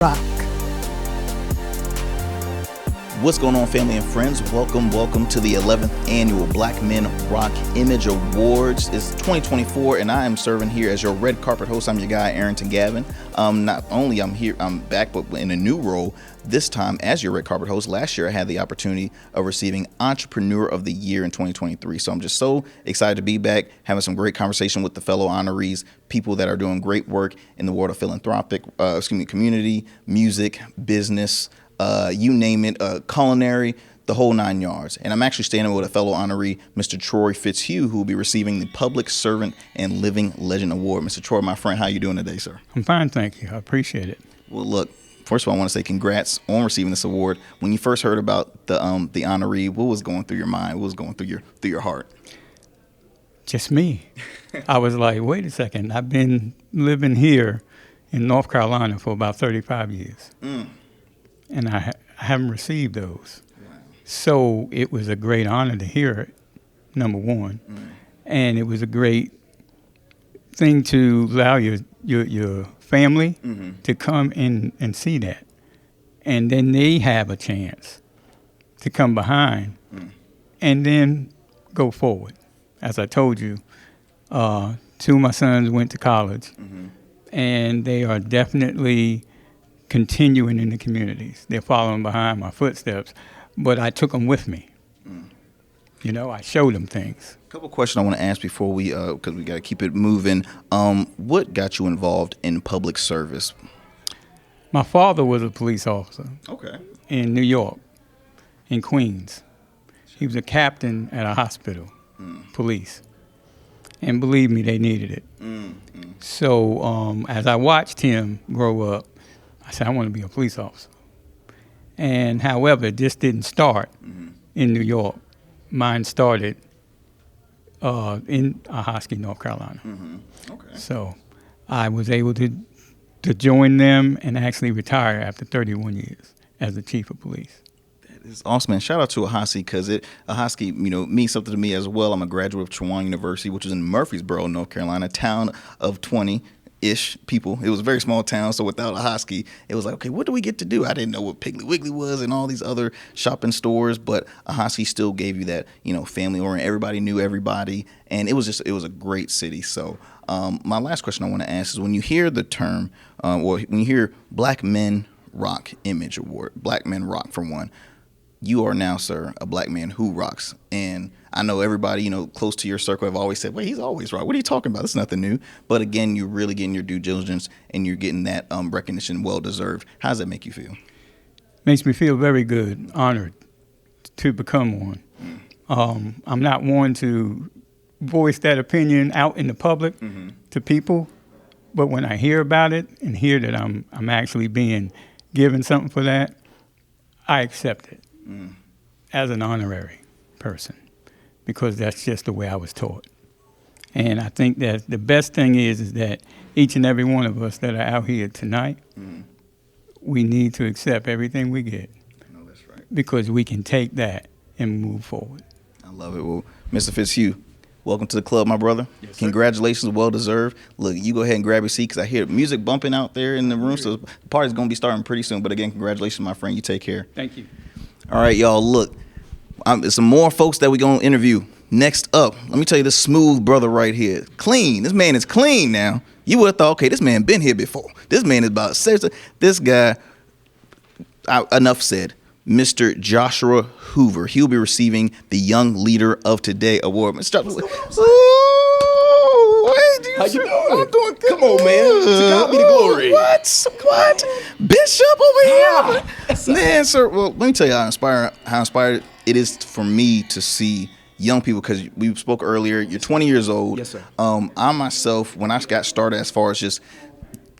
Rock. What's going on, family and friends? Welcome to the 11th annual Black Men Rock Image Awards. It's 2024, and I am serving here as your red carpet host. I'm your guy, Arrington Gavin. Not only I'm back, but in a new role, this time as your red carpet host. Last year, I had the opportunity of receiving Entrepreneur of the Year in 2023. So I'm just so excited to be back, having some great conversation with the fellow honorees, people that are doing great work in the world of philanthropic, community, music, business, you name it, culinary, the whole 9 yards. And I'm actually standing with a fellow honoree, Mr. Troy Fitzhugh, who will be receiving the Public Servant and Living Legend Award. Mr. Troy, my friend, how you doing today, sir? I'm fine, thank you. I appreciate it. Well, look, first of all, I want to say congrats on receiving this award. When you first heard about the honoree, what was going through your mind? What was going through your heart? Just me. I was like, wait a second. I've been living here in North Carolina for about 35 years. And I haven't received those. Wow. So it was a great honor to hear it, number one. And it was a great thing to allow your family to come in and see that. And then they have a chance to come behind and then go forward. As I told you, two of my sons went to college, and they are definitely continuing in the communities. They're following behind my footsteps, but I took them with me. You know, I showed them things. A couple questions I want to ask before we, because we got to keep it moving. What got you involved in public service? My father was a police officer. Okay. In New York, in Queens. He was a captain at a hospital, police. And believe me, they needed it. So as I watched him grow up, I said, I want to be a police officer. And however, this didn't start in New York. Mine started in Ahoskie, North Carolina. Okay. So I was able to join them and actually retire after 31 years as the chief of police. That is awesome, man. Shout out to Ahoskie, because Ahoskie, means something to me as well. I'm a graduate of Chowan University, which is in Murfreesboro, North Carolina, town of 20-ish people. It was a very small town, so without Ahoskie, it was like, okay, what do we get to do? I didn't know what Piggly Wiggly was and all these other shopping stores, but Ahoskie still gave you that, family orient. Everybody knew everybody, and it was a great city. So my last question I want to ask is, when you hear the term, when you hear Black Men Rock Image Award, Black Men Rock for one, you are now, sir, a black man who rocks. And I know everybody, close to your circle have always said, wait, he's always rock. What are you talking about? It's nothing new. But again, you're really getting your due diligence and you're getting that recognition, well-deserved. How does that make you feel? Makes me feel very good, honored to become one. I'm not one to voice that opinion out in the public to people, but when I hear about it and hear that I'm actually being given something for that, I accept it as an honorary person, because that's just the way I was taught. And I think that the best thing is that each and every one of us that are out here tonight, we need to accept everything we get. No, that's right. Because we can take that and move forward. I love it. Well, Mr. Fitzhugh, welcome to the club, my brother. Yes, sir. Congratulations, well-deserved. Look, you go ahead and grab your seat, because I hear music bumping out there in the room, so the party's going to be starting pretty soon. But again, congratulations, my friend. You take care. Thank you. All right, y'all, look, there's some more folks that we're going to interview. Next up, let me tell you this smooth brother right here. Clean. This man is clean now. You would have thought, okay, this man been here before. This man is about this guy, enough said. Mr. Joshua Hoover. He'll be receiving the Young Leader of Today award. Mr. How you doing? I'm doing good. Come on, man. To God be the glory. What? Bishop over here? Man, sir. Well, let me tell you how inspired it is for me to see young people, because we spoke earlier. You're 20 years old. Yes, sir. I myself, when I got started, as far as just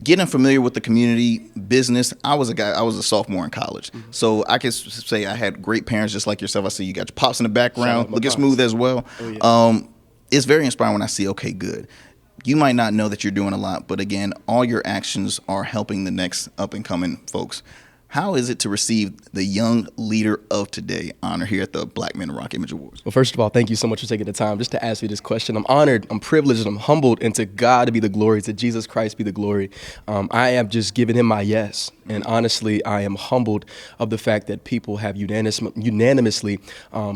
getting familiar with the community business, I was a sophomore in college. So I can say I had great parents just like yourself. I see you got your pops in the background, looking smooth as well. Oh, yeah. It's very inspiring when I see, okay, good. You might not know that you're doing a lot, but again, all your actions are helping the next up and coming folks. How is it to receive the Young Leader of Today honor here at the Black Men Rock Image Awards? Well, first of all, thank you so much for taking the time just to ask me this question. I'm honored, I'm privileged, and I'm humbled, and to God be the glory, to Jesus Christ be the glory. I have just given him my yes. And honestly, I am humbled of the fact that people have unanimously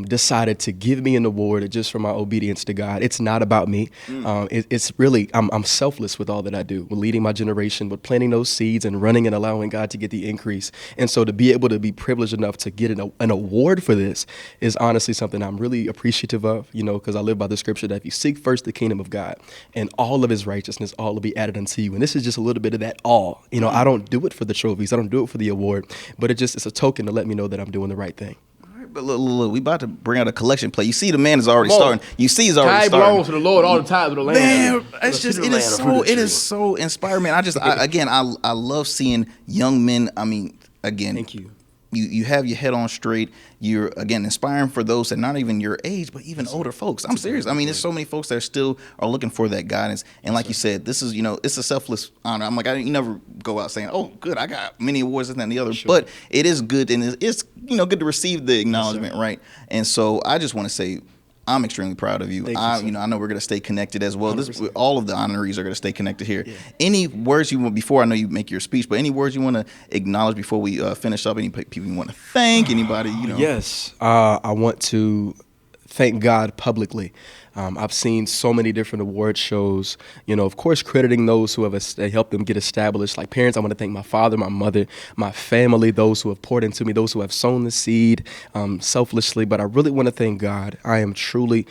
decided to give me an award just for my obedience to God. It's not about me. It's really, I'm selfless with all that I do, with leading my generation, with planting those seeds and running and allowing God to get the increase. And so to be able to be privileged enough to get an award for this is honestly something I'm really appreciative of, because I live by the scripture that if you seek first the kingdom of God and all of his righteousness, all will be added unto you. And this is just a little bit of that all. I don't do it for the trophies. I don't do it for the award, but it's a token to let me know that I'm doing the right thing. All right, but look, we about to bring out a collection play. You see, the man is already starting. You see, he's already starting. belongs to the Lord all the time to the land. Man, it is so inspiring, man. I love seeing young men. I mean, again, thank you. You have your head on straight. You're, again, inspiring for those that not even your age, but even older folks. I'm serious. I mean, there's so many folks that still are looking for that guidance. And like you said, this is, it's a selfless honor. I'm like, you never go out saying, oh, good, I got many awards and the other. Sure. But it is good, and it's good to receive the acknowledgement, right? And so I just want to say, I'm extremely proud of you. I know we're going to stay connected as well. All of the honorees are going to stay connected here. Yeah. Any words you want, before I know you make your speech, but any words you want to acknowledge before we finish up? Any people you want to thank? Anybody, Yes. I want to thank God publicly. I've seen so many different award shows, of course, crediting those who have helped them get established. Like parents, I want to thank my father, my mother, my family, those who have poured into me, those who have sown the seed selflessly. But I really want to thank God. I am truly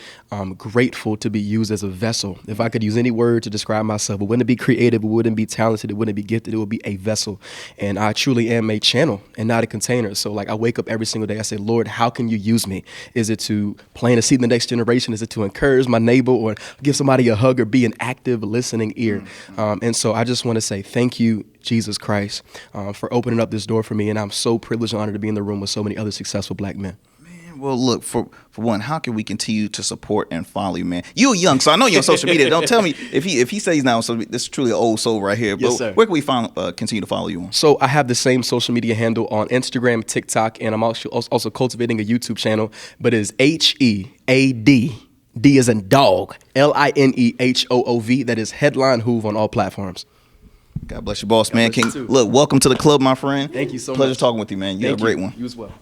grateful to be used as a vessel. If I could use any word to describe myself, it wouldn't be creative, it wouldn't be talented, it wouldn't be gifted, it would be a vessel. And I truly am a channel and not a container. So I wake up every single day, I say, Lord, how can you use me? Is it to plant a seed in the next generation? Is it to encourage my neighbor or give somebody a hug or be an active listening ear? And so I just want to say thank you, Jesus Christ, for opening up this door for me. And I'm so privileged and honored to be in the room with so many other successful black men. Man, well, look, for one, how can we continue to support and follow you, man? You're young, so I know you're on social media. Don't tell me if he says now, so this is truly an old soul right here. But yes, sir. Where can we continue to follow you on? So I have the same social media handle on Instagram, TikTok, and I'm also cultivating a YouTube channel, but it is HEAD. D as in dog, LINEHOOV. That is Headline Hoove on all platforms. God bless you, boss, man. Look, welcome to the club, my friend. Thank you so much. Pleasure talking with you, man. You had a great one. You as well.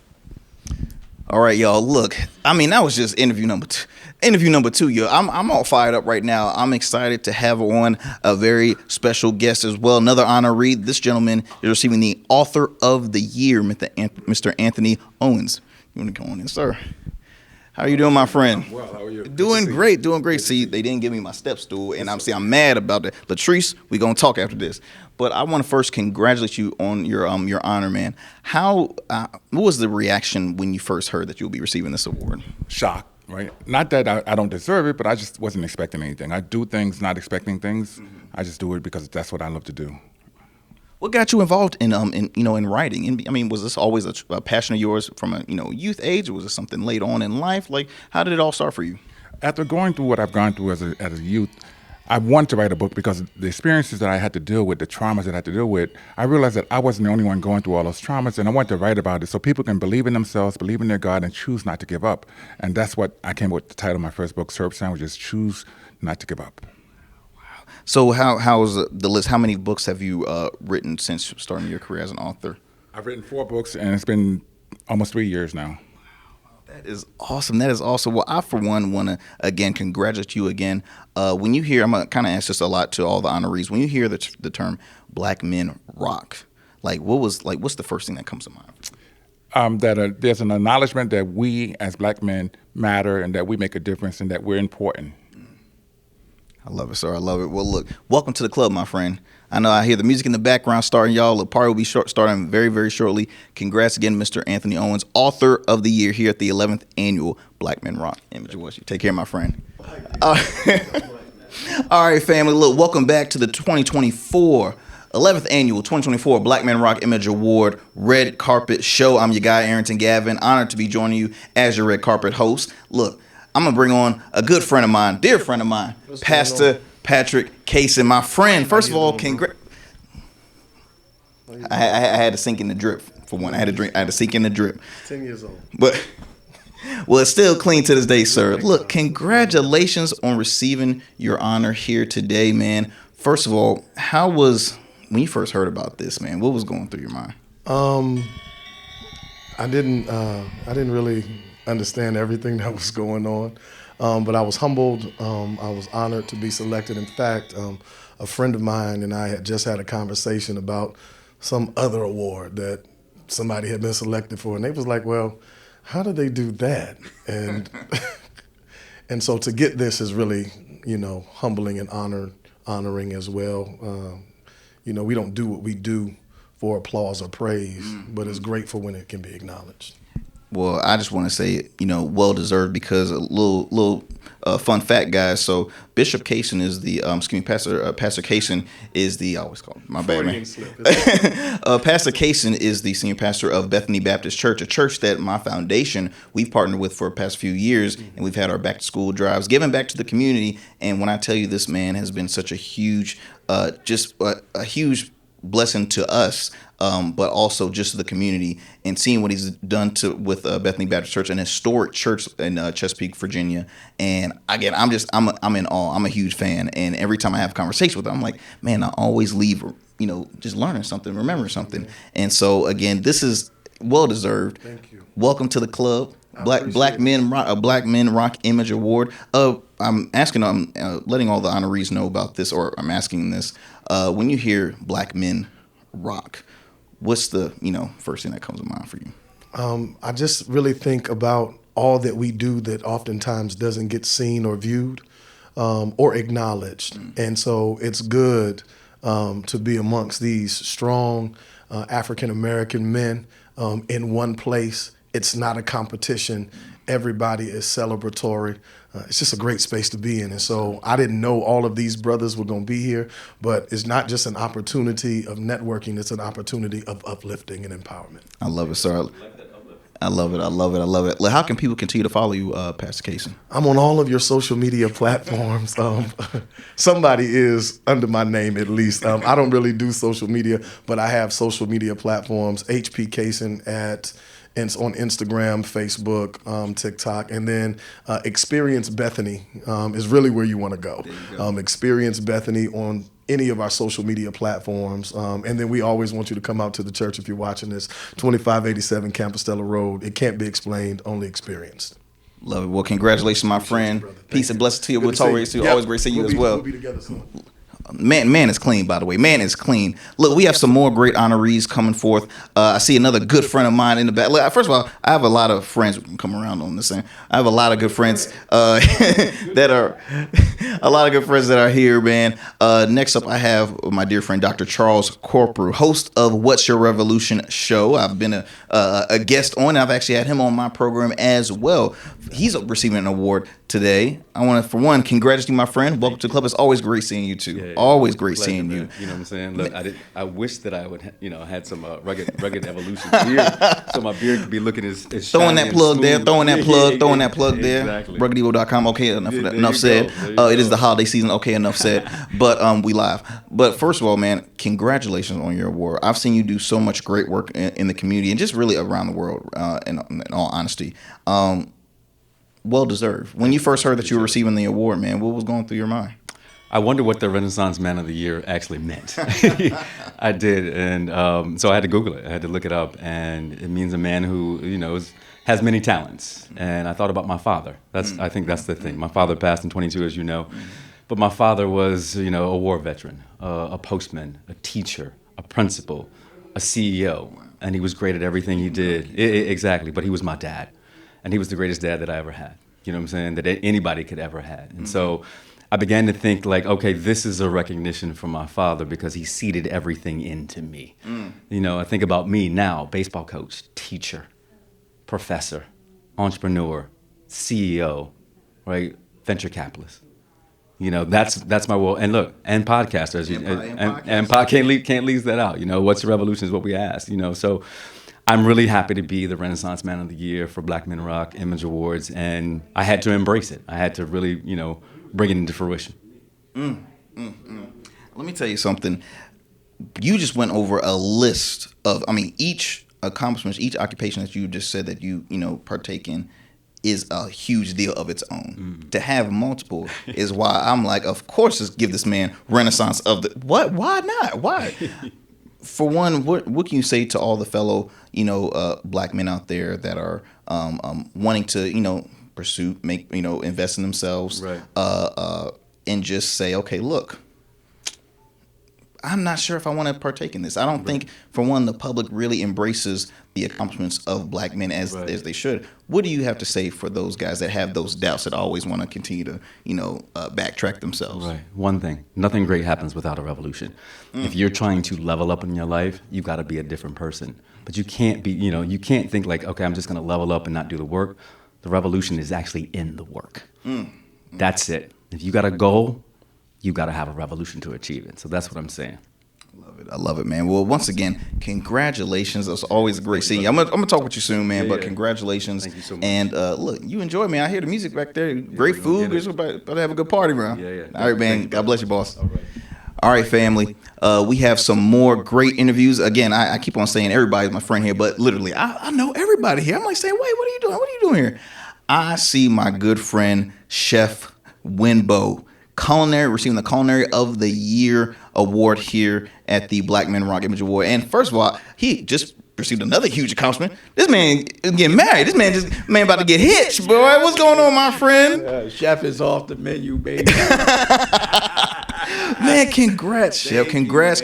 All right, y'all. Look, that was just interview number two. Interview number two, yo. I'm all fired up right now. I'm excited to have on a very special guest as well. Another honoree. This gentleman is receiving the Author of the Year, Mr. Anthony Owens. You want to come on in, sir? How are you doing, my friend? Well, how are you? Doing great. See, they didn't give me my step stool, and I'm mad about that. Latrice, we're gonna talk after this. But I want to first congratulate you on your honor, man. What was the reaction when you first heard that you'll be receiving this award? Shock, right? Not that I don't deserve it, but I just wasn't expecting anything. I do things not expecting things. Mm-hmm. I just do it because that's what I love to do. What got you involved in writing? Was this always a passion of yours from a youth age, or was it something late on in life? Like, how did it all start for you? After going through what I've gone through as a youth, I wanted to write a book because the experiences that I had to deal with, the traumas that I had to deal with, I realized that I wasn't the only one going through all those traumas, and I wanted to write about it so people can believe in themselves, believe in their God, and choose not to give up. And that's what I came up with the title of my first book, Syrup Sandwiches, Choose Not to Give Up. So how is the list? How many books have you written since starting your career as an author? I've written 4 books, and it's been almost 3 years now. That is awesome. Well, I, for one, want to, again, congratulate you again. When you hear, I'm going to kind of ask this a lot to all the honorees. When you hear the term Black Men Rock, what's the first thing that comes to mind? That there's an acknowledgement that we as black men matter and that we make a difference and that we're important. I love it, sir. I love it. Well, look, welcome to the club, my friend. I know I hear the music in the background starting, y'all. The party will be starting very, very shortly. Congrats again, Mr. Anthony Owens, Author of the Year here at the 11th Annual Black Men Rock. Image of you. Take care, my friend. All right, family. Look, welcome back to the 11th Annual 2024 Black Men Rock Image Award Red Carpet Show. I'm your guy, Arrington Gavin. Honored to be joining you as your red carpet host. Look, I'm going to bring on a good friend of mine, dear friend of mine, Pastor Patrick Kaysen, my friend. First of all, I had to sink in the drip, for one. I had to sink in the drip. 10 years old. But, well, it's still clean to this day, sir. Look, congratulations on receiving your honor here today, man. First of all, how was when you first heard about this, man, what was going through your mind? I didn't really understand everything that was going on, but I was humbled. I was honored to be selected. In fact, a friend of mine and I had just had a conversation about some other award that somebody had been selected for, and they was like, "Well, how did they do that?" And and so to get this is really, humbling and honoring as well. We don't do what we do for applause or praise, but it's grateful when it can be acknowledged. Well, I just want to say, well deserved, because a little fun fact, guys. So Bishop Kaysen is the Pastor Kaysen is the, I always call him, my bad, man. Pastor Kaysen is the senior pastor of Bethany Baptist Church, a church that my foundation we've partnered with for the past few years, and we've had our back to school drives, giving back to the community. And when I tell you, this man has been such a huge, a huge blessing to us, but also just to the community, and seeing what he's done with Bethany Baptist Church, an historic church in Chesapeake, Virginia. And again, I'm in awe. I'm a huge fan, and every time I have a conversation with him, I'm like, man, I always leave, just learning something, remembering something. And so again, this is well deserved. Thank you. Welcome to the club. Black Men Rock Image Award. I'm letting all the honorees know about this, or I'm asking this. When you hear Black Men Rock, what's the first thing that comes to mind for you? I just really think about all that we do that oftentimes doesn't get seen or viewed or acknowledged. And so it's good to be amongst these strong African-American men in one place. It's not a competition. Everybody is celebratory. It's just a great space to be in. And so I didn't know all of these brothers were going to be here, but it's not just an opportunity of networking. It's an opportunity of uplifting and empowerment. I love it, sir. I love it. How can people continue to follow you, Pastor Kaysen? I'm on all of your social media platforms. Somebody is under my name, at least. I don't really do social media, but I have social media platforms. HP Kaysen and on Instagram, Facebook, TikTok, and then Experience Bethany is really where you want to go. Experience Bethany on any of our social media platforms. And then we always want you to come out to the church if you're watching this, 2587 Campostella Road. It can't be explained, only experienced. Love it. Well, congratulations, my friend. Peace and blessings to you. We'll always great to see you as well. We'll be together soon. Man is clean, by the way. Man is clean. Look, we have some more great honorees coming forth. I see another good friend of mine in the back. Look, first of all, I have a lot of friends. We can come around on this thing. I have a lot of good friends that are here, man. Next up, I have my dear friend, Dr. Charles Corprew, host of What's Your Revolution show. I've been a guest on. I've actually had him on my program as well. He's receiving an award today. I want to, for one, congratulate you, my friend. Welcome to the club. It's always great seeing you too. Yeah, always great seeing you. You know what I'm saying? Look, I wish that I would, had some rugged evolution beard, so my beard could be looking as throwing that plug there, throwing that plug there. Exactly. RuggedEvo.com. Okay, enough said. It is the holiday season. Okay, enough said. But we live. But first of all, man, congratulations on your award. I've seen you do so much great work in the community and just really around the world. In all honesty. Well deserved. When you first heard that you were receiving the award, man, what was going through your mind? I wonder what the Renaissance Man of the Year actually meant. I did, and so I had to Google it. I had to look it up, and it means a man who has many talents. And I thought about my father. I think that's the thing. My father passed in 22, as you know, but my father was a war veteran, a postman, a teacher, a principal, a CEO, and he was great at everything he did. Exactly, but he was my dad. And he was the greatest dad that I ever had, you know what I'm saying, that anybody could ever had. And so I began to think like, okay, this is a recognition from my father because he seeded everything into me. I think about me now, baseball coach, teacher, professor, entrepreneur, CEO, right, venture capitalist. That's my world. And look, and podcasters, can't leave that out. What's the revolution is what we asked, so I'm really happy to be the Renaissance Man of the Year for Black Men Rock Image Awards, and I had to embrace it. I had to really, bring it into fruition. Let me tell you something. You just went over a list of, each accomplishment, each occupation that you just said that you partake in. is a huge deal of its own. To have multiple is why I'm like, of course, let's give this man Renaissance of the what? Why not? Why? For one, what can you say to all the fellow black men out there that are wanting to pursue, make invest in themselves, Right. And just say, okay, look, I'm not sure if I want to partake in this. I don't think, for one, the public really embraces the accomplishments of black men as they should. What do you have to say for those guys that have those doubts, that always want to continue to, backtrack themselves? Right. One thing, nothing great happens without a revolution. If you're trying to level up in your life, you got to be a different person. But you can't be, you can't think like, okay, I'm just going to level up and not do the work. The revolution is actually in the work. That's it. If you got a goal, you got to have a revolution to achieve it. So that's what I'm saying. I love it, man. Well, once again, congratulations. It's always great seeing you. I'm gonna talk with you soon, man. But congratulations. Thank you so much. And look, you enjoy, man. I hear the music back there. Great food. We're about to have a good party, bro. Yeah. All right, man. God bless you, boss. All right, family. We have some more great interviews. Again, I keep on saying everybody's my friend here, but literally, I know everybody here. I'm like saying, wait, what are you doing? What are you doing here? I see my good friend Chef Winbo, receiving the Culinary of the Year award here at the Black Men Rock Image Award. And first of all, he just received another huge accomplishment. This man is getting married. This man about to get hitched, boy. What's going on, my friend? Chef is off the menu, baby. Man, congrats, Chef. Congrats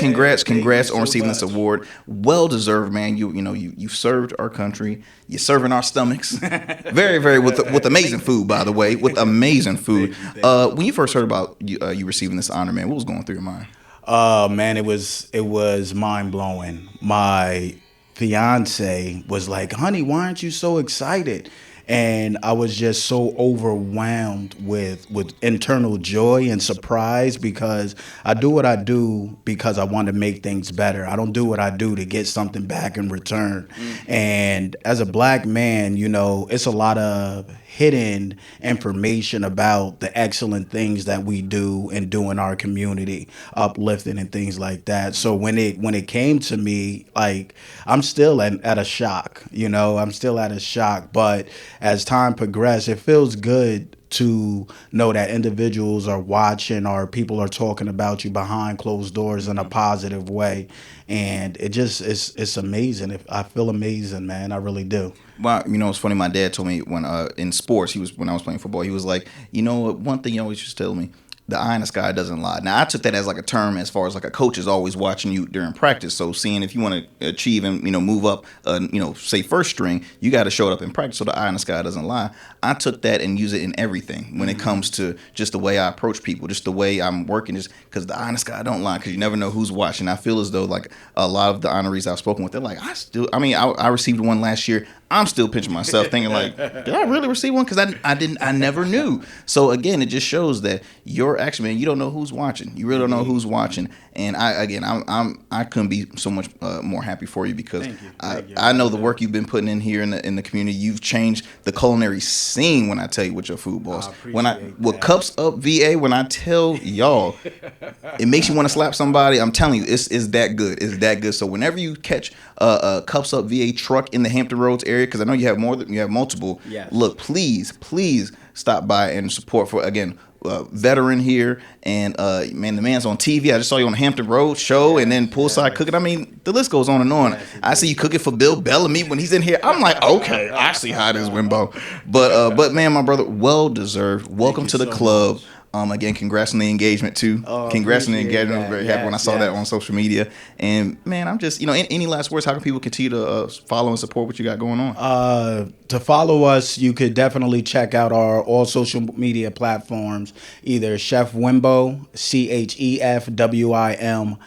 on receiving this award. Well deserved, man. You've served our country. You're serving our stomachs. Very, very with amazing food, by the way. With amazing food. When you first heard about you receiving this honor, man, what was going through your mind? Man, it was mind blowing. My fiance was like, "Honey, why aren't you so excited?" And I was just so overwhelmed with internal joy and surprise, because I do what I do because I want to make things better. I don't do what I do to get something back in return. And as a black man, it's a lot of hidden information about the excellent things that we do and do in our community, uplifting and things like that. So when it came to me, like, I'm still at a shock, I'm still at a shock. But as time progressed, it feels good to know that individuals are watching, or people are talking about you behind closed doors in a positive way. And it's amazing. I feel amazing, man. I really do. Well, it's funny. My dad told me when in sports, when I was playing football, he was like, one thing he always used to tell me: the eye in the sky doesn't lie. Now, I took that as like a term, as far as like a coach is always watching you during practice. So seeing if you want to achieve and, move up, say first string, you got to show it up in practice. So the eye in the sky doesn't lie. I took that and use it in everything when it comes to just the way I approach people, just the way I'm working, just because the eye in the sky don't lie, because you never know who's watching. I feel as though like a lot of the honorees I've spoken with, they're like, I received one last year. I'm still pinching myself thinking like, did I really receive one? Because I never knew. So again, it just shows that you're actually, man, you don't know who's watching. You really don't know who's watching. And I couldn't be so much more happy for you, because I know the work you've been putting in here in the community. You've changed the culinary scene, when I tell you, with your food, boss. With Cups Up VA, when I tell y'all, it makes you want to slap somebody. I'm telling you, it's that good. It's that good. So whenever you catch a Cups Up VA truck in the Hampton Roads area, because I know you have multiple. Yes. Look, please stop by and support for, again, veteran here. And man, the man's on TV. I just saw you on the Hampton Road show, and then poolside cooking. I mean, the list goes on and on. I see you cooking for Bill Bellamy when he's in here. I'm like, okay, I see how it is, Wimbo. But man, my brother, well deserved. Welcome to the club. Again, congrats on the engagement too. Congrats on the engagement. I'm very happy when I saw that on social media. And man, I'm just, any last words? How can people continue to follow and support what you got going on? To follow us, you could definitely check out our all social media platforms, either Chef Wimbo, ChefWimbo,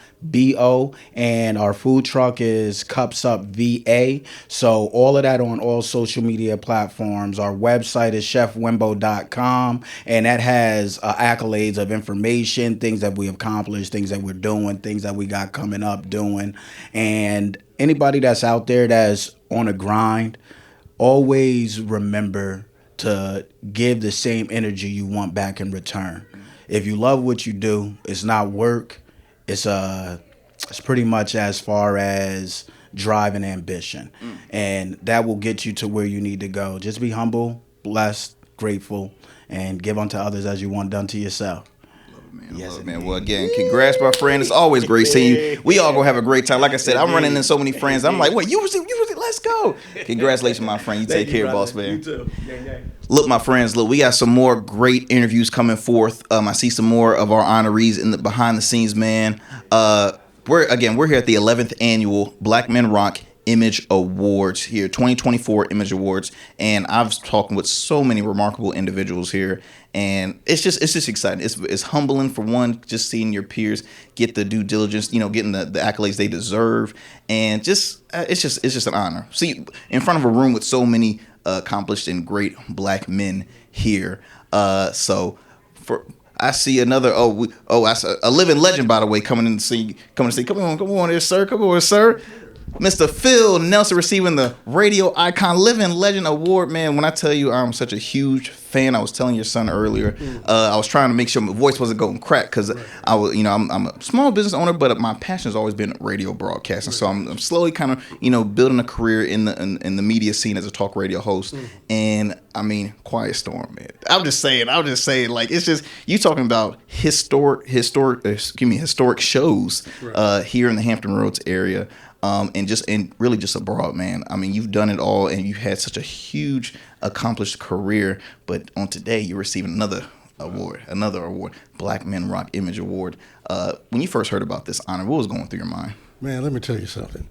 and our food truck is Cups Up VA. So all of that on all social media platforms. Our website is chefwimbo.com, and that has accolades of information, things that we accomplished, things that we're doing, things that we got coming up doing. And anybody that's out there that's on a grind, always remember to give the same energy you want back in return. If you love what you do, it's not work. It's pretty much as far as drive and ambition. And that will get you to where you need to go. Just be humble, blessed, grateful, and give unto others as you want done to yourself. Man, Yes, man. Well, again, congrats, my friend. It's always great seeing you. We all gonna have a great time. Like I said, I'm running into so many friends. I'm like, wait, you was it? Let's go. Congratulations, my friend. You take care, boss man. You too. Look, my friends, we got some more great interviews coming forth. I see some more of our honorees in the behind the scenes, man. We're here at the 11th annual Black Men Rock Image Awards here, 2024 Image Awards, and I've talked with so many remarkable individuals here, and it's just exciting. It's humbling for one, just seeing your peers get the due diligence, getting the accolades they deserve, and it's just an honor. See, in front of a room with so many accomplished and great Black men here. I see another. I see a living legend, by the way, coming to see. Come on, there, sir. Come on, sir. Mr. Phil Nelson receiving the Radio Icon Living Legend Award. Man, when I tell you I'm such a huge fan, I was telling your son earlier, I was trying to make sure my voice wasn't going crack because I was, I'm a small business owner, but my passion has always been radio broadcasting. So I'm slowly kind of, building a career in the media scene as a talk radio host. And I mean, Quiet Storm, man. I'm just saying, like, it's just, you talking about historic shows here in the Hampton Roads area. And really just abroad, man. I mean, you've done it all, and you've had such a huge, accomplished career. But on today, you're receiving another award, Black Men Rock Image Award. When you first heard about this honor, what was going through your mind? Man, let me tell you something.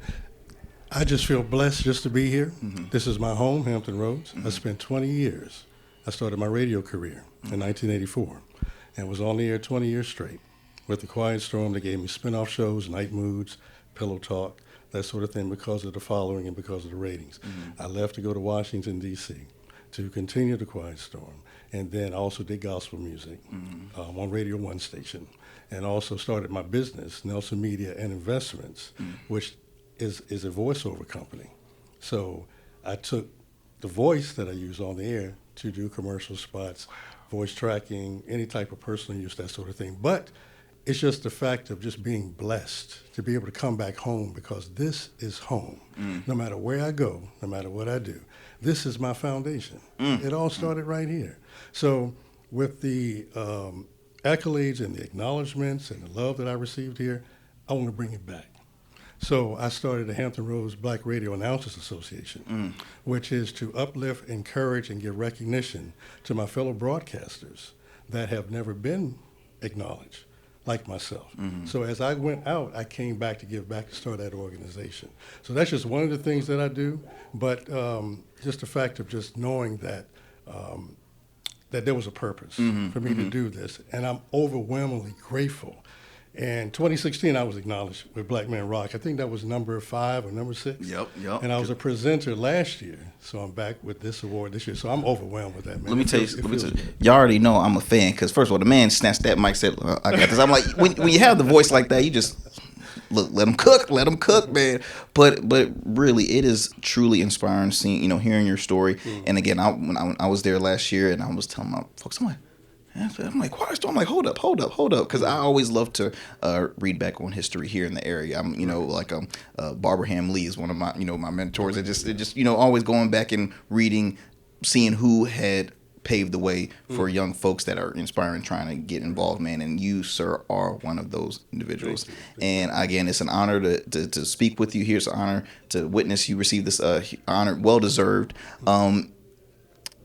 I just feel blessed just to be here. Mm-hmm. This is my home, Hampton Roads. Mm-hmm. I spent 20 years. I started my radio career in 1984 and was on the air 20 years straight with the Quiet Storm. That gave me spinoff shows, Night Moods, Pillow Talk, that sort of thing, because of the following and because of the ratings. Mm-hmm. I left to go to Washington, D.C. to continue the Quiet Storm, and then also did gospel music on Radio 1 station, and also started my business, Nelson Media and Investments, which is a voiceover company. So I took the voice that I use on the air to do commercial spots, voice tracking, any type of personal use, that sort of thing. But it's just the fact of just being blessed to be able to come back home, because this is home. No matter where I go, no matter what I do, this is my foundation. It all started right here. So with the accolades and the acknowledgments and the love that I received here, I want to bring it back. So I started the Hampton Roads Black Radio Announcers Association, which is to uplift, encourage, and give recognition to my fellow broadcasters that have never been acknowledged, like myself. So as I went out, I came back to give back to start that organization. So that's just one of the things that I do, but just the fact of just knowing that that there was a purpose for me to do this, and I'm overwhelmingly grateful. In 2016, I was acknowledged with Black Men Rock. I think that was number 5 or number 6. Yep. And I was a presenter last year, so I'm back with this award this year. So I'm overwhelmed with that, man. Let me tell you, y'all already know I'm a fan, because first of all, the man snatched that mic, said, I got this. I'm like, when you have the voice like that, you just let them cook, man. But really, it is truly inspiring seeing, hearing your story. And again, when I was there last year, and I was telling my folks, I'm like, Quiet Storm. I'm like, hold up, because I always love to read back on history here in the area. I'm, Barbara Ham Lee is one of my, my mentors. It just, always going back and reading, seeing who had paved the way for young folks that are inspiring, trying to get involved, man. And you, sir, are one of those individuals. And again, it's an honor to speak with you here. It's an honor to witness you receive this honor, well deserved.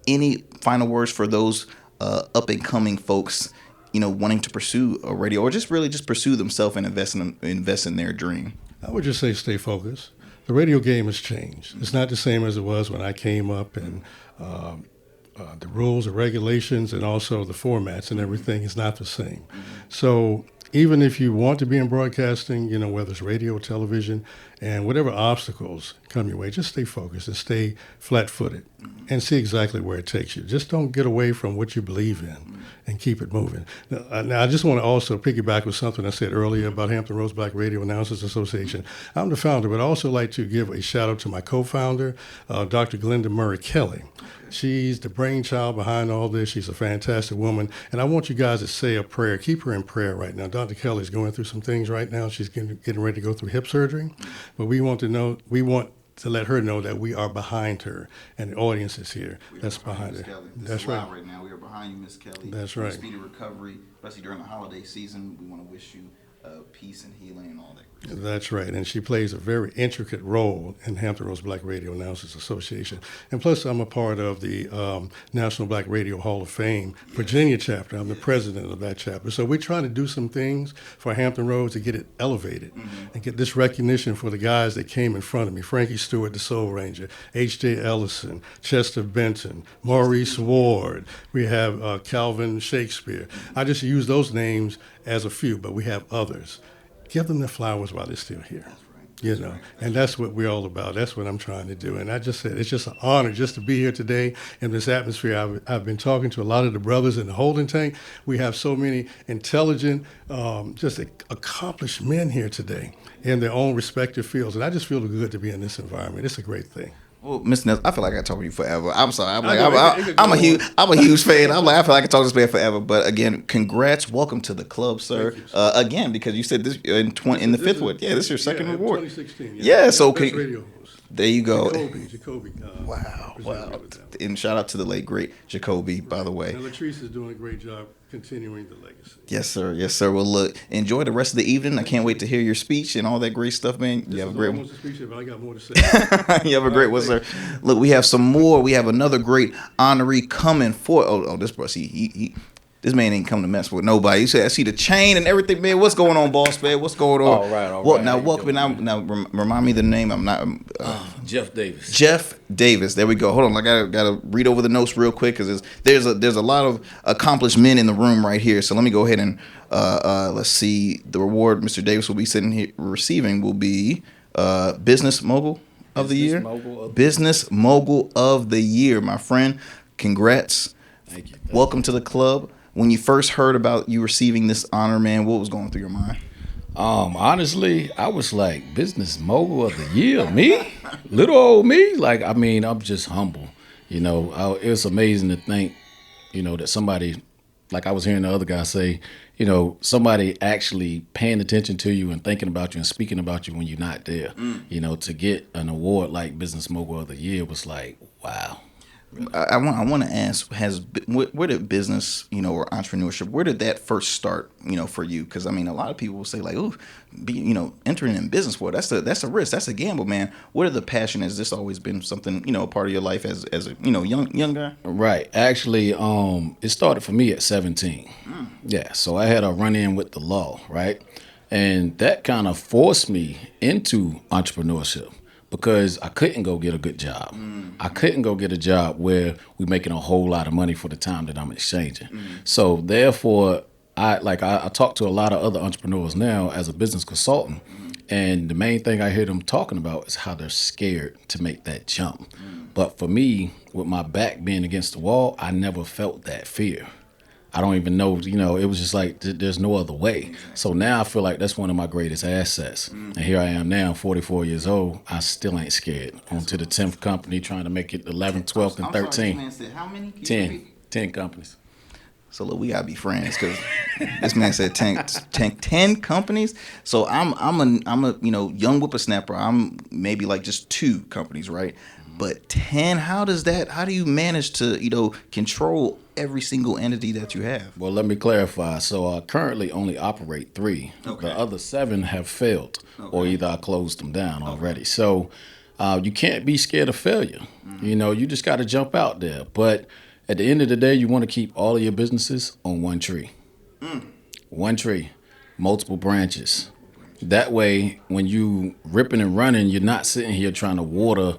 Any final words for those up and coming folks, wanting to pursue a radio, or just really just pursue themselves and invest in their dream? I would just say stay focused. The radio game has changed. It's not the same as it was when I came up, and the rules, the regulations, and also the formats and everything is not the same. So even if you want to be in broadcasting, whether it's radio or television, and whatever obstacles come your way, just stay focused and stay flat-footed and see exactly where it takes you. Just don't get away from what you believe in and keep it moving. Now, I just want to also piggyback with something I said earlier about Hampton Roads Black Radio Announcers Association. I'm the founder, but I also like to give a shout-out to my co-founder, Dr. Glenda Murray Kelly. She's the brainchild behind all this. She's a fantastic woman. And I want you guys to say a prayer. Keep her in prayer right now. Dr. Kelly's going through some things right now. She's getting ready to go through hip surgery. But we want to let her know that we are behind her and the audience is here. That's behind her. That's right. Right now, we are behind you, Miss Kelly. That's right. Speedy recovery, especially during the holiday season. We want to wish you peace and healing and all that. That's right, and she plays a very intricate role in Hampton Roads Black Radio Announcers Association. And plus, I'm a part of the National Black Radio Hall of Fame Virginia chapter. I'm the president of that chapter. So we're trying to do some things for Hampton Roads to get it elevated and get this recognition for the guys that came in front of me. Frankie Stewart, the Soul Ranger, H.J. Ellison, Chester Benton, Maurice Ward. We have Calvin Shakespeare. I just use those names as a few, but we have others. Give them the flowers while they're still here. You know, and that's what we're all about. That's what I'm trying to do. And I just said, it's just an honor just to be here today in this atmosphere. I've been talking to a lot of the brothers in the holding tank. We have so many intelligent, just accomplished men here today in their own respective fields. And I just feel good to be in this environment. It's a great thing. Well, Miss Ness, I feel like I talk to you forever. I'm sorry. I'm a huge fan. I feel like I can talk to this man forever. But again, congrats. Welcome to the club, sir. You, again, because you said this in the fifth one. Yeah, this is your second award. 2016. Yeah, so best radio host. There you go. Jacoby. Wow. And shout out to the late great Jacoby, by the way. And Latrice is doing a great job continuing the legacy. Yes, sir. Yes, sir. Well, look, enjoy the rest of the evening. I can't wait to hear your speech and all that great stuff, man. You have a great one. But I got more to say. You have a great one, sir. Look, we have some more. We have another great honoree coming for. Oh, this bro, see, this man ain't come to mess with nobody. You said, I see the chain and everything, man. What's going on, boss, man? What's going on? All right. Well, now, welcome. Now, remind me the name. I'm not. Jeff Davis. Jeff Davis. There we go. Hold on. I gotta read over the notes real quick because there's a lot of accomplished men in the room right here. So let me go ahead and let's see. The reward Mr. Davis will be sitting here receiving will be Business Mogul of the Year. Business Mogul of the Year, my friend. Congrats. Thank you. Welcome to the club. When you first heard about you receiving this honor, man, what was going through your mind? Honestly, I was like, Business Mogul of the Year, me? Little old me? Like, I mean, I'm just humble. You know, it's amazing to think, you know, that somebody, like I was hearing the other guy say, you know, somebody actually paying attention to you and thinking about you and speaking about you when you're not there. You know, to get an award like Business Mogul of the Year was like, wow. I want to ask, where did business, you know, or entrepreneurship, where did that first start, you know, for you? Because I mean, a lot of people will say like, oh, entering in business world, that's a risk, that's a gamble, man. Where did the passion? Has this always been something, you know, a part of your life as a young guy? Right. Actually, it started for me at 17. Yeah. So I had a run in with the law, right, and that kind of forced me into entrepreneurship. Because I couldn't go get a good job. I couldn't go get a job where we're making a whole lot of money for the time that I'm exchanging. So therefore, I talk to a lot of other entrepreneurs now as a business consultant, and the main thing I hear them talking about is how they're scared to make that jump. But for me, with my back being against the wall, I never felt that fear. I don't even know, you know, it was just like there's no other way. So now I feel like that's one of my greatest assets. And here I am now, 44 years old. I still ain't scared. On to the 10th company, trying to make it 11th, 12th, and 13th. Sorry, this man said how many? 10 companies. So look, we gotta be friends because this man said 10 companies. So I'm a young whippersnapper. I'm maybe like just 2 companies, right? But 10, how do you manage to, control every single entity that you have? Well, let me clarify. So I currently only operate 3. Okay. The other 7 have failed, or either I closed them down already. So you can't be scared of failure. You just got to jump out there. But at the end of the day, you want to keep all of your businesses on one tree. One tree, multiple branches. That way, when you ripping and running, you're not sitting here trying to water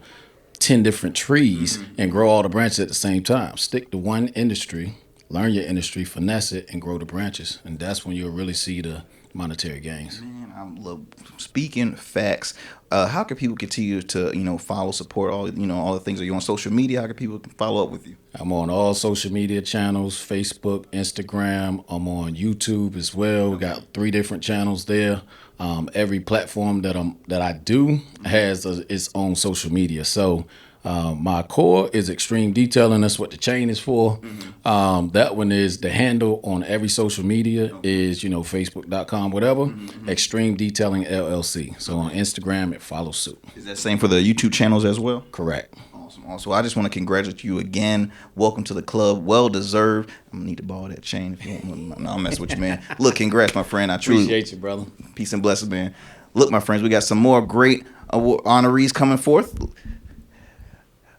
10 different trees and grow all the branches at the same time. Stick to one industry, learn your industry, finesse it, and grow the branches. And that's when you'll really see the monetary gains. Man, I love speaking facts. How can people continue to, follow, support all the things that you're on social media? How can people follow up with you? I'm on all social media channels, Facebook, Instagram. I'm on YouTube as well. We got 3 different channels there. Every platform that I do has its own social media. So My core is extreme detailing. That's what the chain is for. That one is the handle on every social media is, Facebook.com, whatever. Extreme Detailing LLC. So on Instagram, it follows suit. Is that same for the YouTube channels as well? Correct. Awesome. Also, I just want to congratulate you again. Welcome to the club. Well deserved. I'm gonna need to borrow that chain if you want. No, I'm messing with you, man. Look, congrats, my friend. I truly Appreciate you, brother. Peace and blessings, man. Look, my friends, we got some more great honorees coming forth.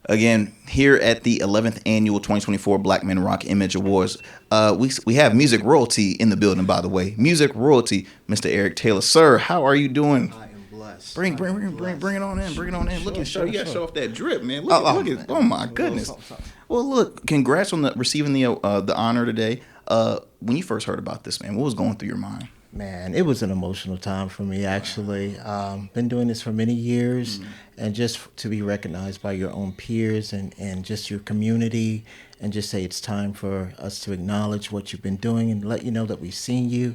Again, here at the 11th annual 2024 Black Men Rock Image Awards, we have music royalty in the building. By the way, music royalty, Mr. Eric Taylor, sir. How are you doing? I am blessed. Bring it on in. Bring it on in. Look and show. You got to show off that drip, man. Look at. Oh my goodness. Well, look. Congrats on receiving the honor today. When you first heard about this, man, what was going through your mind? Man, it was an emotional time for me, actually. Been doing this for many years, and just to be recognized by your own peers and just your community, and just say it's time for us to acknowledge what you've been doing and let you know that we've seen you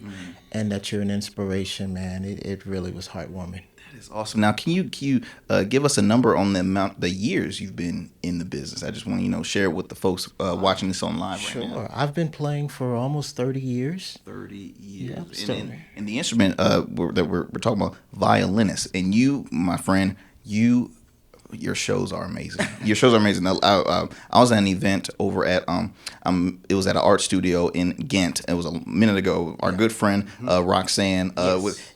and that you're an inspiration, man. It really was heartwarming. That is awesome. Now, can you give us a number on the years you've been in the business? I just want to share it with the folks watching this on live right now. Sure. I've been playing for almost 30 years. 30 years. Yeah, and the instrument that we're talking about, violinist. And you, my friend, your shows are amazing. Your shows are amazing. I was at an event over at it was at an art studio in Ghent. It was a minute ago. Our good friend Roxanne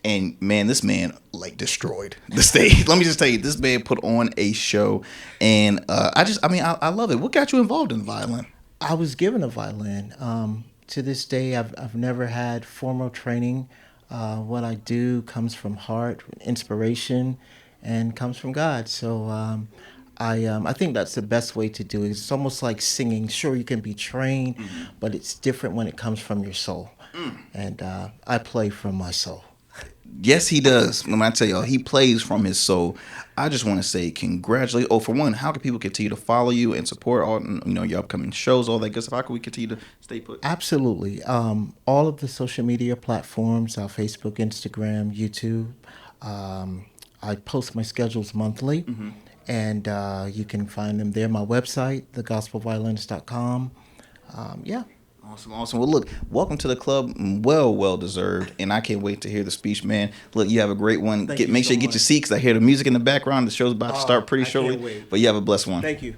and man, this man like destroyed the stage. Let me just tell you, this man put on a show, and I love it. What got you involved in the violin? I was given a violin. To this day, I've never had formal training. What I do comes from heart, inspiration, and comes from God. So I think that's the best way to do it. It's almost like singing. Sure, you can be trained, but it's different when it comes from your soul. And I play from my soul. Yes, he does. Let me tell y'all, he plays from his soul. I just want to say congratulations. Oh, for one, how can people continue to follow you and support all your upcoming shows, all that good stuff? How can we continue to stay put? Absolutely. All of the social media platforms, Facebook, Instagram, YouTube. I post my schedules monthly, and you can find them there. My website, thegospelviolinist.com. Yeah. Awesome. Well, look, welcome to the club. Well deserved. And I can't wait to hear the speech, man. Look, you have a great one. Make sure you get your seat, because I hear the music in the background. The show's about to start pretty shortly. But you have a blessed one. Thank you.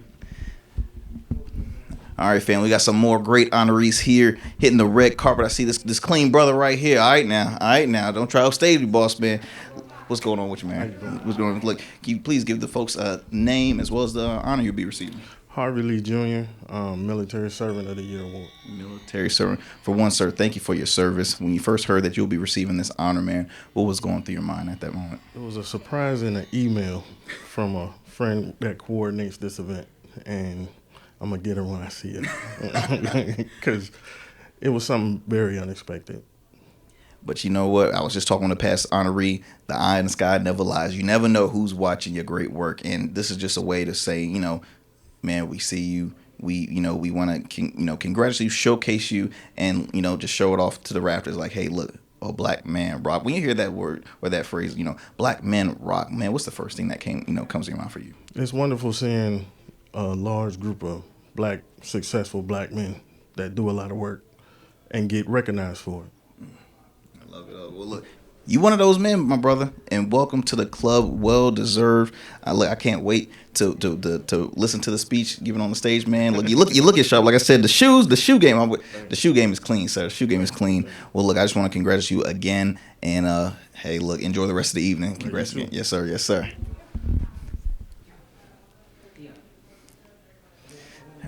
All right, fam. We got some more great honorees here hitting the red carpet. I see this clean brother right here. All right now. Don't try to upstage me, boss, man. What's going on with you, man? What's going on? Look, can you please give the folks a name as well as the honor you'll be receiving? Harvey Lee Jr., Military Servant of the Year Award. Military Servant. For one, sir, thank you for your service. When you first heard that you'll be receiving this honor, man, what was going through your mind at that moment? It was a surprise in an email from a friend that coordinates this event, and I'm going to get her when I see it, because it was something very unexpected. But you know what? I was just talking to past honoree. The eye in the sky never lies. You never know who's watching your great work, and this is just a way to say, man, we see you. We want to, congratulate you, showcase you, and just show it off to the rafters. Like, hey, look, black man rock. When you hear that word or that phrase, black men rock. Man, what's the first thing that comes to your mind for you? It's wonderful seeing a large group of successful black men that do a lot of work and get recognized for it. I love it. Well, look, you one of those men, my brother, and welcome to the club. Well deserved. I can't wait to listen to the speech given on the stage, man. Look, you look sharp. Like I said, the shoe game is clean, sir. The shoe game is clean. Well, look, I just want to congratulate you again, and hey, look, enjoy the rest of the evening. Congrats again. Yes, sir. Yes, sir.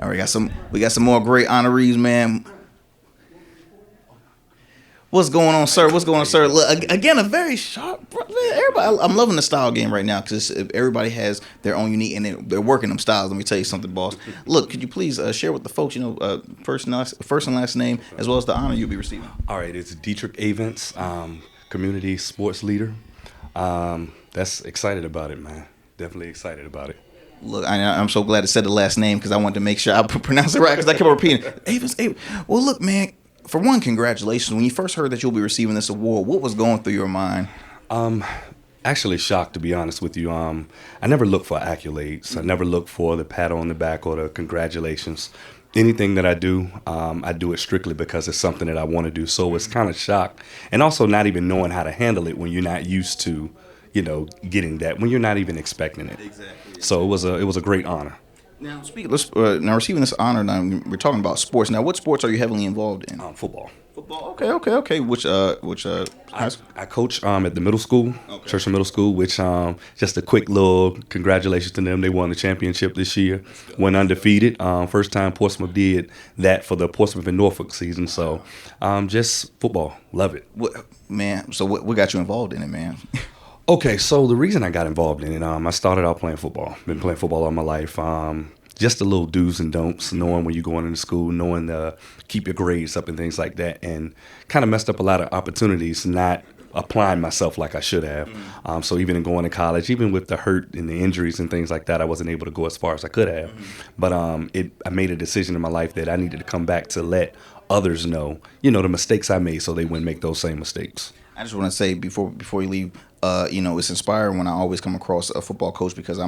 All right, we got some more great honorees, man. What's going on, sir? Look, again, a very sharp. Everybody, I'm loving the style game right now, because everybody has their own unique, and they're working them styles. Let me tell you something, boss. Look, could you please share with the folks, first and last name, as well as the honor you'll be receiving? All right, it's Dietrich Avents, community sports leader. That's excited about it, man. Definitely excited about it. Look, I'm so glad it said the last name, because I wanted to make sure I pronounced it right, because I kept repeating Avents. Well, look, man. For one, congratulations. When you first heard that you'll be receiving this award, what was going through your mind? Actually shocked, to be honest with you. I never look for accolades. I never look for the pat on the back or the congratulations. Anything that I do it strictly because it's something that I want to do. So it's kind of shocked, and also not even knowing how to handle it when you're not used to, getting that, when you're not even expecting it. Exactly. So it was a great honor. Now, now receiving this honor. Now we're talking about sports. Now, what sports are you heavily involved in? Football. Football. Okay. Which high school? I coach at the middle school, Churchill Middle School, which just a quick little congratulations to them. They won the championship this year, went undefeated. First time Portsmouth did that for the Portsmouth and Norfolk season. So just football, love it. Man, so what got you involved in it, man? Okay, so the reason I got involved in it, I started out playing football. Been playing football all my life. Just the little do's and don'ts, knowing when you're going into school, knowing to keep your grades up and things like that, and kind of messed up a lot of opportunities, not applying myself like I should have. So even in going to college, even with the hurt and the injuries and things like that, I wasn't able to go as far as I could have. But I made a decision in my life that I needed to come back to let others know, the mistakes I made so they wouldn't make those same mistakes. I just want to say before you leave, it's inspiring when I always come across a football coach, because I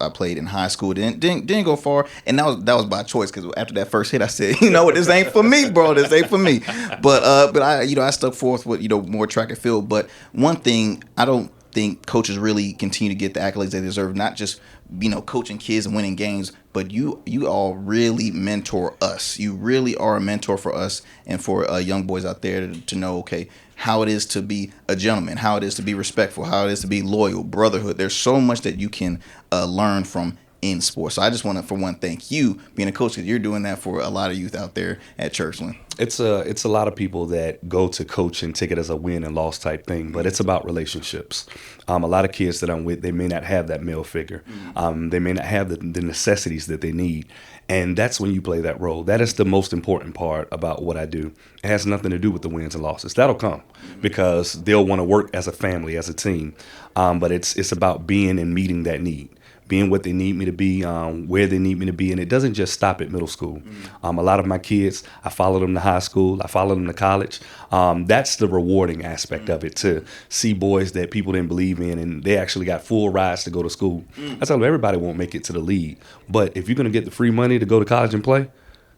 played in high school, didn't go far, and that was by choice, because after that first hit, I said, this ain't for me, bro. This ain't for me. But I stuck forth with more track and field. But one thing, I don't think coaches really continue to get the accolades they deserve, not just coaching kids and winning games, but you all really mentor us. You really are a mentor for us and for young boys out there to know, okay, how it is to be a gentleman, how it is to be respectful, how it is to be loyal, brotherhood. There's so much that you can learn from in sports. So I just want to, for one, thank you being a coach, because you're doing that for a lot of youth out there at Churchland. It's a lot of people that go to coach and take it as a win and loss type thing, but it's about relationships. A lot of kids that I'm with, they may not have that male figure. They may not have the necessities that they need. And that's when you play that role. That is the most important part about what I do. It has nothing to do with the wins and losses. That'll come because they'll want to work as a family, as a team. But it's about being and meeting that need. Being what they need me to be, where they need me to be. And it doesn't just stop at middle school. A lot of my kids, I follow them to high school. I follow them to college. That's the rewarding aspect of it, to see boys that people didn't believe in, and they actually got full rides to go to school. I tell them everybody won't make it to the league. But if you're going to get the free money to go to college and play,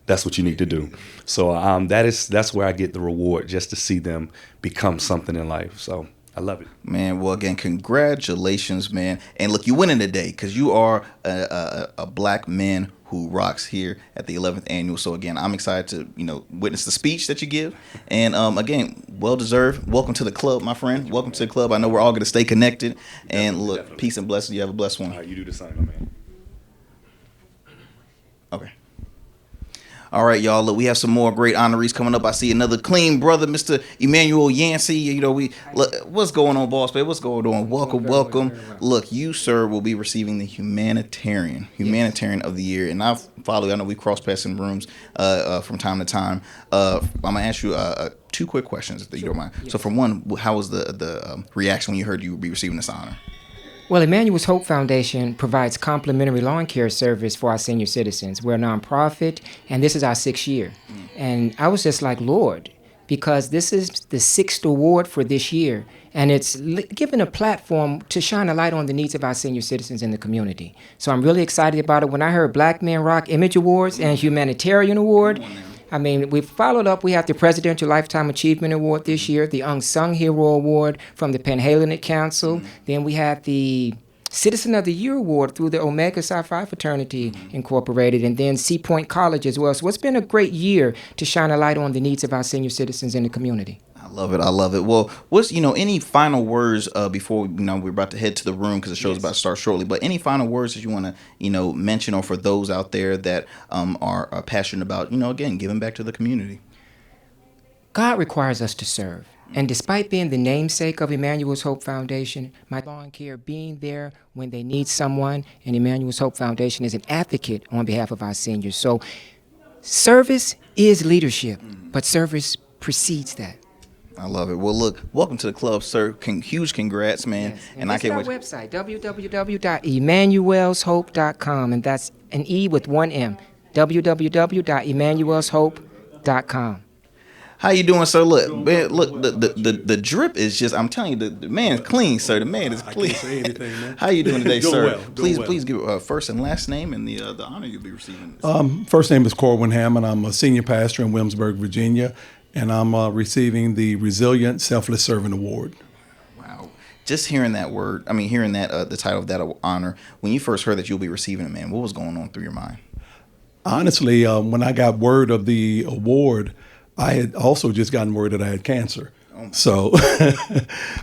that's what you need to do. So that's where I get the reward, just to see them become something in life. So I love it. Man, well, again, congratulations, man. And look, you're winning today, because you are a black man who rocks here at the 11th annual. So, again, I'm excited to, witness the speech that you give. And, again, well-deserved. Welcome to the club, my friend. Welcome to the club. I know we're all going to stay connected. And, look, definitely. Peace and blessings. You have a blessed one. All right, you do the same, my man. Okay. All right, y'all. Look, we have some more great honorees coming up. I see another clean brother, Mr. Emmanuel Yancey. What's going on, boss babe? What's going on? Welcome. Look, you, sir, will be receiving the humanitarian of the year. And I know we cross paths in rooms from time to time. I'm gonna ask you 2 quick questions, if you don't mind. Yes. So, for one, how was the reaction when you heard you would be receiving this honor? Well, Emmanuel's Hope Foundation provides complimentary lawn care service for our senior citizens. We're a nonprofit, and this is our 6th year. And I was just like, Lord, because this is the 6th award for this year, and it's given a platform to shine a light on the needs of our senior citizens in the community. So I'm really excited about it. When I heard Black Men Rock Image Awards and Humanitarian Award, I mean, we followed up. We have the Presidential Lifetime Achievement Award this year, the Unsung Hero Award from the Panhellenic Council. Then we have the Citizen of the Year Award through the Omega Psi Phi Fraternity Incorporated, and then Sea Point College as well. So it's been a great year to shine a light on the needs of our senior citizens in the community. I love it. Well, what's any final words before we're about to head to the room, because the show's about to start shortly. But any final words that you want to mention, or for those out there that are passionate about again, giving back to the community? God requires us to serve. And despite being the namesake of Emmanuel's Hope Foundation, my lawn care being there when they need someone, and Emmanuel's Hope Foundation is an advocate on behalf of our seniors. So service is leadership, but service precedes that. I love it. Well, look, welcome to the club, sir. Huge congrats, man. Yes. And I can't wait. Our website, www.emmanuelshope.com, and that's an E with one M, www.emmanuelshope.com. How you doing, sir? Look, man, look, the drip is just, I'm telling you, the man is clean, sir. The man is clean. I can't say anything, man. How you doing today, Doing sir? well, doing well. Please give first and last name and the honor you'll be receiving. First name is Corwin Hammond. I'm a senior pastor in Williamsburg, Virginia, and I'm receiving the Resilient Selfless Servant Award. Wow. Just hearing that word, hearing that the title of that honor, when you first heard that you'll be receiving it, man, what was going on through your mind? Honestly, when I got word of the award, I had also just gotten word that I had cancer. So,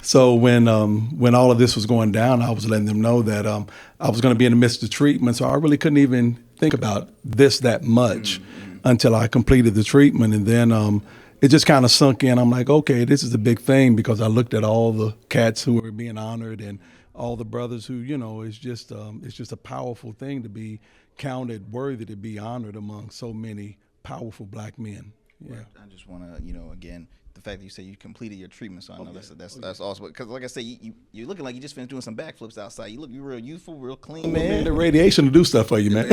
so when all of this was going down, I was letting them know that I was going to be in the midst of treatment. So I really couldn't even think about this that much until I completed the treatment, and then it just kind of sunk in. I'm like, okay, this is a big thing, because I looked at all the cats who were being honored and all the brothers who, it's just a powerful thing to be counted worthy to be honored among so many powerful black men. Yeah. I just want to, again, the fact that you say you completed your treatment, so I know that's awesome. Because like I say, you're looking like you just finished doing some backflips outside. You real youthful, real clean, man. The radiation will do stuff for you, man.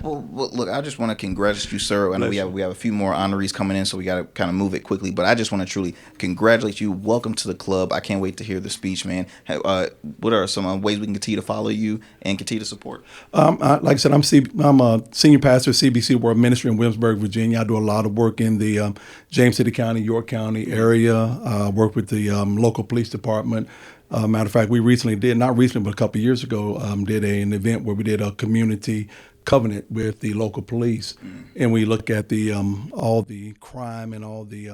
well, look, I just want to congratulate you, sir. I know we have a few more honorees coming in, so we got to kind of move it quickly. But I just want to truly congratulate you. Welcome to the club. I can't wait to hear the speech, man. What are some ways we can continue to follow you and continue to support? Like I said, I'm a senior pastor at CBC World Ministry in Williamsburg, Virginia. I do a lot of work in the James City County, York County area. Work with the local police department. Matter of fact, we recently did, not recently, but a couple of years ago, did an event where we did a community covenant with the local police, and we look at the all the crime and all the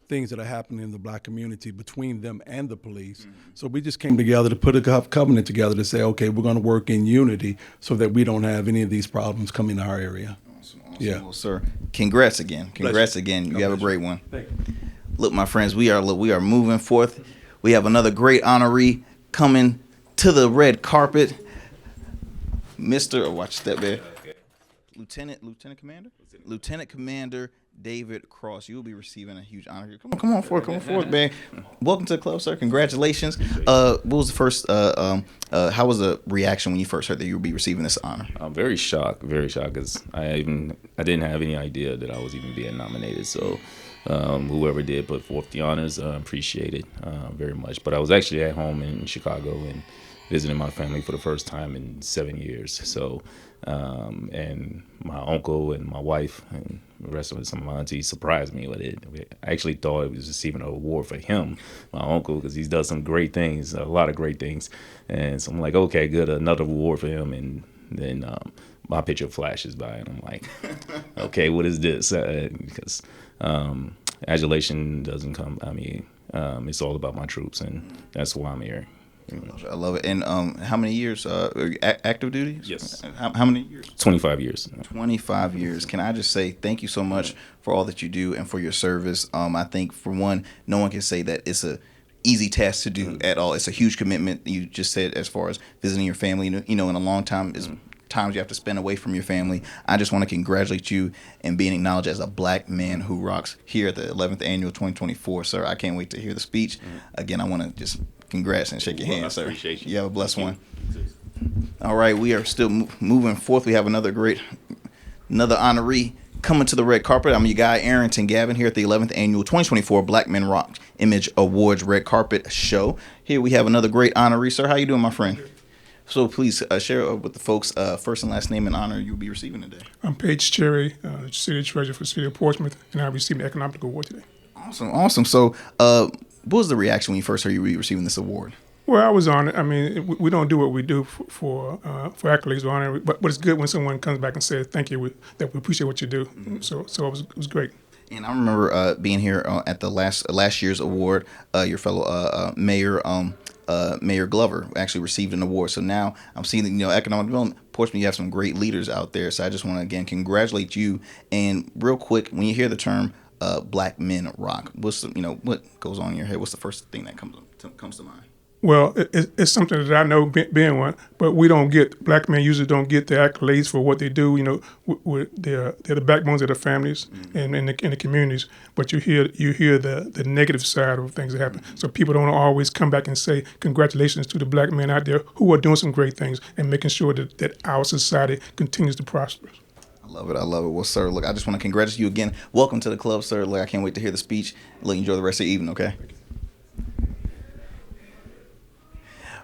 things that are happening in the black community between them and the police. So we just came together to put a covenant together to say, okay, we're going to work in unity so that we don't have any of these problems come in our area. Awesome. Yeah. Well, sir, congrats again. Congrats again. You have a great one. Thank you. Look, my friends, we are moving forth. We have another great honoree coming to the red carpet. Watch that, man. Lieutenant Commander David Cross. You will be receiving a huge honor here. Come on forward, man. Welcome to the club, sir. Congratulations. What was the first? How was the reaction when you first heard that you would be receiving this honor? I'm very shocked, because I didn't have any idea that I was even being nominated. So whoever did put forth the honors, appreciate it very much. But I was actually at home in Chicago and visiting my family for the first time in 7 years. So, and my uncle and my wife and the rest of some of my aunties surprised me with it. I actually thought it was receiving an award for him, my uncle, because he's done some great things, a lot of great things. And so I'm like, okay, good, another award for him. And then my picture flashes by, and I'm like, okay, what is this? Because adulation doesn't come. It's all about my troops, and that's why I'm here. I love it. And how many years active duty? Yes. How many years? 25 years. 25 years. Can I just say thank you so much for all that you do and for your service? I think, for one, no one can say that it's a easy task to do at all. It's a huge commitment. You just said, as far as visiting your family, in a long time is times you have to spend away from your family. I just want to congratulate you and being acknowledged as a black man who rocks here at the 11th annual 2024, sir. I can't wait to hear the speech. Again, I want to just congrats and shake your hand, sir. Appreciate you. You have a blessed one. All right, we are still moving forth. We have another honoree coming to the red carpet. I'm your guy, Arrington Gavin, here at the 11th annual 2024 Black Men Rock Image Awards red carpet show. Here we have another great honoree, sir. How you doing, my friend? So please share with the folks first and last name and honor you'll be receiving today. I'm Paige Cherry, City Treasurer for the City of Portsmouth, and I received an economic award today. Awesome. So what was the reaction when you first heard you were receiving this award? Well, I was honored. I mean, we don't do what we do for accolades or honor, but it's good when someone comes back and says thank you, that we appreciate what you do. So it was great. And I remember being here at the last year's award. Your fellow Mayor Glover actually received an award. So now I'm seeing economic development. Portsmouth, you have some great leaders out there. So I just want to again congratulate you. And real quick, when you hear the term Black Men Rock, what goes on in your head? What's the first thing that comes to mind? Well, it's something that I know being one, but black men usually don't get the accolades for what they do. They're the backbones of their families and in the communities. But you hear the negative side of things that happen. So people don't always come back and say congratulations to the black men out there who are doing some great things and making sure that our society continues to prosper. I love it. I love it. Well, sir, look, I just want to congratulate you again. Welcome to the club, sir. Look, I can't wait to hear the speech. Look, enjoy the rest of the evening, okay?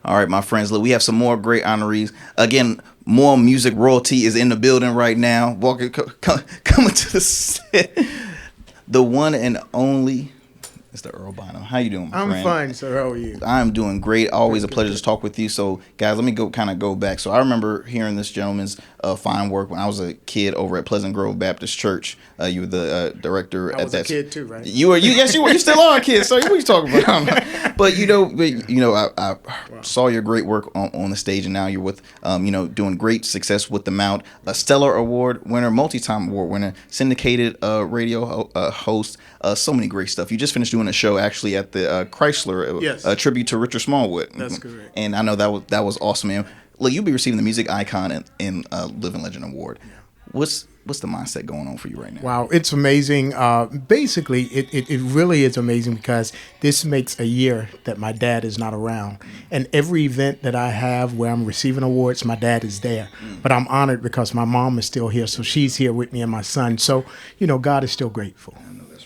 All right, my friends. Look, we have some more great honorees. Again, more music royalty is in the building right now. Coming to the set. The one and only Mr. Earl Bynum. How you doing, my friend? I'm fine, sir. How are you? I'm doing great. Always a pleasure to talk with you. So, guys, let me go back. So, I remember hearing this gentleman's fine work when I was a kid over at Pleasant Grove Baptist Church. You were the director I at was that. a kid too, right? You were. Yes, you were. You still are a kid. So, what are you talking about? But I saw your great work on the stage, and now you're with doing great success with the Mount, a Stellar Award winner, multi-time award winner, syndicated radio host. So many great stuff. You just finished doing a show actually at the Chrysler, Yes. a tribute to Richard Smallwood. That's correct. And I know that was awesome, man. Look, you'll be receiving the Music Icon and Living Legend Award. What's the mindset going on for you right now? Wow, it's amazing. Basically, it really is amazing because this makes a year that my dad is not around. And every event that I have where I'm receiving awards, my dad is there. But I'm honored because my mom is still here, so she's here with me and my son. So, God is still grateful.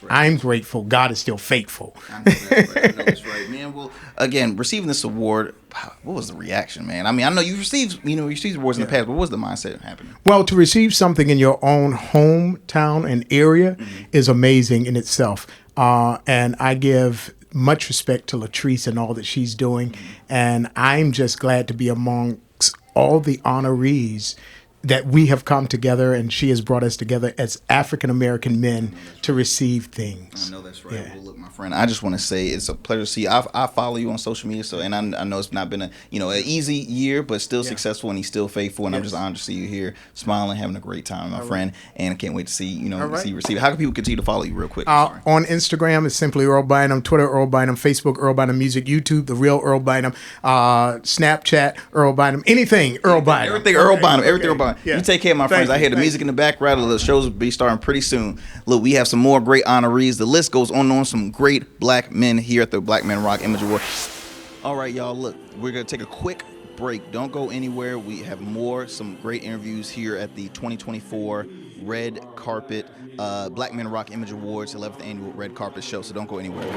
I'm grateful. God is still faithful. I know that's right, man. Well, again, receiving this award, what was the reaction, man? I mean, I know you received awards in the past, but what was the mindset happening? Well, to receive something in your own hometown and area is amazing in itself. And I give much respect to Latrice and all that she's doing. And I'm just glad to be amongst all the honorees that we have come together, and she has brought us together as African-American men to receive things. I know that's right. Yeah. Well, look, my friend, I just want to say it's a pleasure to see you. I follow you on social media, so and I know it's not been an easy year, but still successful, and he's still faithful, and I'm just honored to see you here, smiling, having a great time, my friend, and I can't wait to see see you receive it. How can people continue to follow you real quick? On Instagram, it's simply Earl Bynum, Twitter, Earl Bynum, Facebook, Earl Bynum Music, YouTube, The Real Earl Bynum, Snapchat, Earl Bynum, anything Earl Bynum. Everything Earl Bynum, everything Earl Bynum. Yeah. You take care, my friends. I hear the music in the background. The shows will be starting pretty soon. Look, we have some more great honorees. The list goes on and on. Some great black men here at the Black Men Rock Image Award. All right, y'all. Look, we're going to take a quick break. Don't go anywhere. We have some great interviews here at the 2024 Red Carpet Black Men Rock Image Awards, 11th Annual Red Carpet Show. So don't go anywhere.